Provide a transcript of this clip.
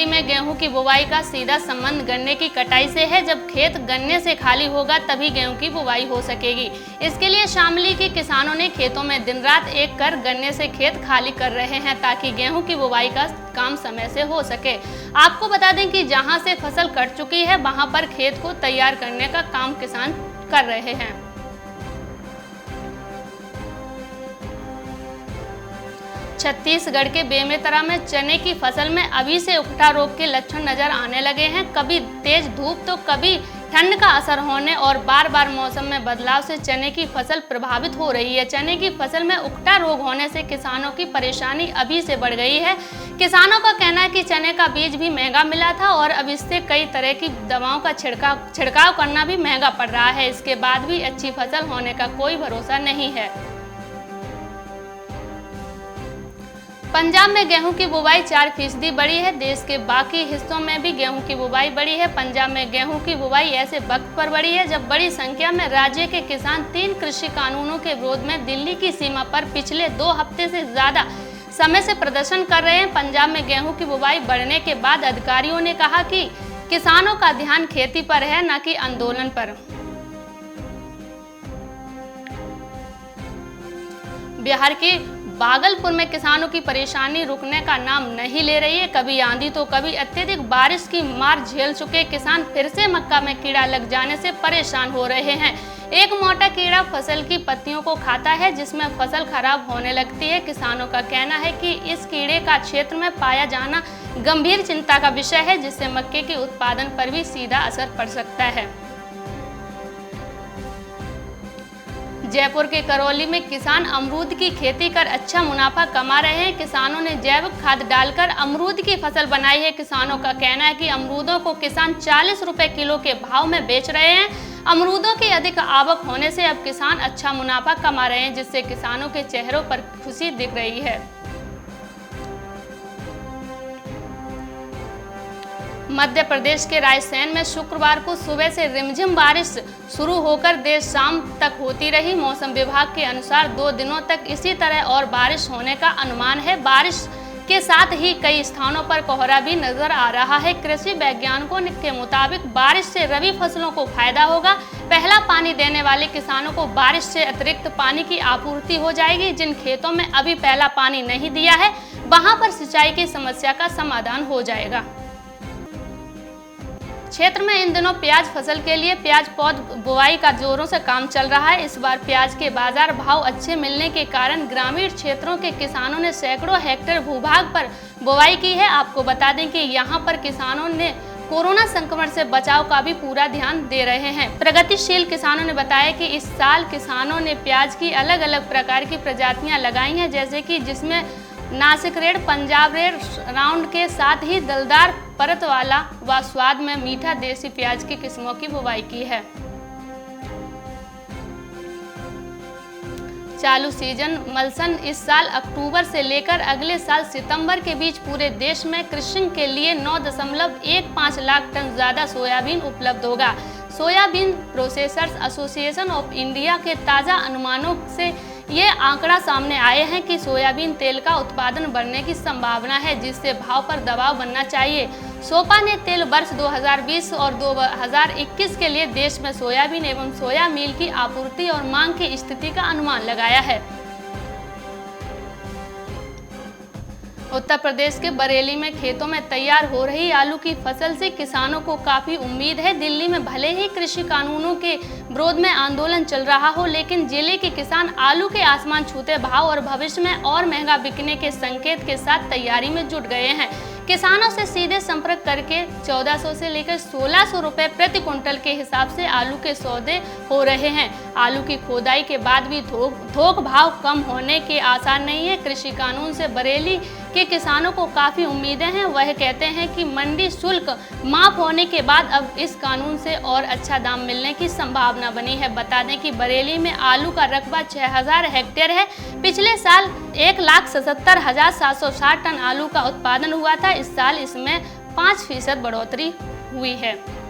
बरेली में गेहूं की बुवाई का सीधा संबंध गन्ने की कटाई से है। जब खेत गन्ने से खाली होगा तभी गेहूं की बुवाई हो सकेगी। इसके लिए शामली के किसानों ने खेतों में दिन रात एक कर गन्ने से खेत खाली कर रहे हैं ताकि गेहूं की बुवाई का काम समय से हो सके। आपको बता दें कि जहां से फसल कट चुकी है वहां पर खेत को तैयार करने का काम किसान कर रहे हैं। छत्तीसगढ़ के बेमेतरा में चने की फसल में अभी से उकठा रोग के लक्षण नजर आने लगे हैं। कभी तेज धूप तो कभी ठंड का असर होने और बार बार मौसम में बदलाव से चने की फसल प्रभावित हो रही है। चने की फसल में उकठा रोग होने से किसानों की परेशानी अभी से बढ़ गई है। किसानों का कहना है कि चने का बीज भी महंगा मिला था और अब इससे कई तरह की दवाओं का छिड़काव करना भी महंगा पड़ रहा है। इसके बाद भी अच्छी फसल होने का कोई भरोसा नहीं है। पंजाब में गेहूं की बुवाई 4% बढ़ी है। देश के बाकी हिस्सों में भी गेहूं की बुवाई बढ़ी है। पंजाब में गेहूं की बुवाई ऐसे वक्त पर बढ़ी है जब बड़ी संख्या में राज्य के किसान 3 कृषि कानूनों के विरोध में दिल्ली की सीमा पर पिछले 2 हफ्ते से ज्यादा समय से प्रदर्शन कर रहे हैं। पंजाब में गेहूं की बुवाई बढ़ने के बाद अधिकारियों ने कहा कि किसानों का ध्यान खेती पर है, न कि आंदोलन पर। बिहार के भागलपुर में किसानों की परेशानी रुकने का नाम नहीं ले रही है। कभी आंधी तो कभी अत्यधिक बारिश की मार झेल चुके किसान फिर से मक्का में कीड़ा लग जाने से परेशान हो रहे हैं। एक मोटा कीड़ा फसल की पत्तियों को खाता है जिसमें फसल खराब होने लगती है। किसानों का कहना है कि इस कीड़े का क्षेत्र में पाया जाना गंभीर चिंता का विषय है, जिससे मक्के के उत्पादन पर भी सीधा असर पड़ सकता है। जयपुर के करौली में किसान अमरूद की खेती कर अच्छा मुनाफा कमा रहे हैं। किसानों ने जैविक खाद डालकर अमरूद की फसल बनाई है। किसानों का कहना है कि अमरूदों को किसान 40 रुपए किलो के भाव में बेच रहे हैं। अमरूदों की अधिक आवक होने से अब किसान अच्छा मुनाफा कमा रहे हैं, जिससे किसानों के चेहरों पर खुशी दिख रही है। मध्य प्रदेश के रायसेन में शुक्रवार को सुबह से रिमझिम बारिश शुरू होकर देर शाम तक होती रही। मौसम विभाग के अनुसार 2 दिनों तक इसी तरह और बारिश होने का अनुमान है। बारिश के साथ ही कई स्थानों पर कोहरा भी नजर आ रहा है। कृषि वैज्ञानिकों के मुताबिक बारिश से रबी फसलों को फायदा होगा। पहला पानी देने वाले किसानों को बारिश से अतिरिक्त पानी की आपूर्ति हो जाएगी। जिन खेतों में अभी पहला पानी नहीं दिया है वहां पर सिंचाई की समस्या का समाधान हो जाएगा। क्षेत्र में इन दिनों प्याज फसल के लिए प्याज पौध बुवाई का जोरों से काम चल रहा है। इस बार प्याज के बाजार भाव अच्छे मिलने के कारण ग्रामीण क्षेत्रों के किसानों ने सैकड़ों हेक्टेयर भूभाग पर बुवाई की है। आपको बता दें कि यहां पर किसानों ने कोरोना संक्रमण से बचाव का भी पूरा ध्यान दे रहे हैं। प्रगतिशील किसानों ने बताया कि इस साल किसानों ने प्याज की अलग अलग प्रकार की प्रजातियां लगाई हैं, जैसे कि जिसमें Nashik red, Punjab red, round के साथ ही दलदार परत वाला व स्वाद में मीठा देसी प्याज की किस्मों की बुवाई की है। चालू सीजन मलसन इस साल अक्टूबर से लेकर अगले साल सितंबर के बीच पूरे देश में कृषि के लिए 9.15 लाख टन ज्यादा सोयाबीन उपलब्ध होगा। Soybean processors association of India के ताज़ा अनुमानों से ये आंकड़ा सामने आए हैं कि सोयाबीन तेल का उत्पादन बढ़ने की संभावना है, जिससे भाव पर दबाव बनना चाहिए। सोपा ने तेल वर्ष 2020 और 2021 के लिए देश में सोयाबीन एवं सोया मील की आपूर्ति और मांग की स्थिति का अनुमान लगाया है। उत्तर प्रदेश के बरेली में खेतों में तैयार हो रही आलू की फसल से किसानों को काफी उम्मीद है। दिल्ली में भले ही कृषि कानूनों के विरोध में आंदोलन चल रहा हो, लेकिन जिले के किसान आलू के आसमान छूते भाव और भविष्य में और महंगा बिकने के संकेत के साथ तैयारी में जुट गए हैं। किसानों से सीधे संपर्क करके 1400 से लेकर 1600 रुपए प्रति क्विंटल के हिसाब से आलू के सौदे हो रहे हैं। आलू की खोदाई के बाद भी थोक भाव कम होने के आसार नहीं है। कृषि कानून से बरेली के किसानों को काफी उम्मीदें हैं। वह कहते हैं कि मंडी शुल्क माफ होने के बाद अब इस कानून से और अच्छा दाम मिलने की संभावना बनी है। बता दें कि बरेली में आलू का रकबा 6000 हेक्टेयर है। पिछले साल 1,77,760 टन आलू का उत्पादन हुआ था। इस साल इसमें 5% बढ़ोतरी हुई है।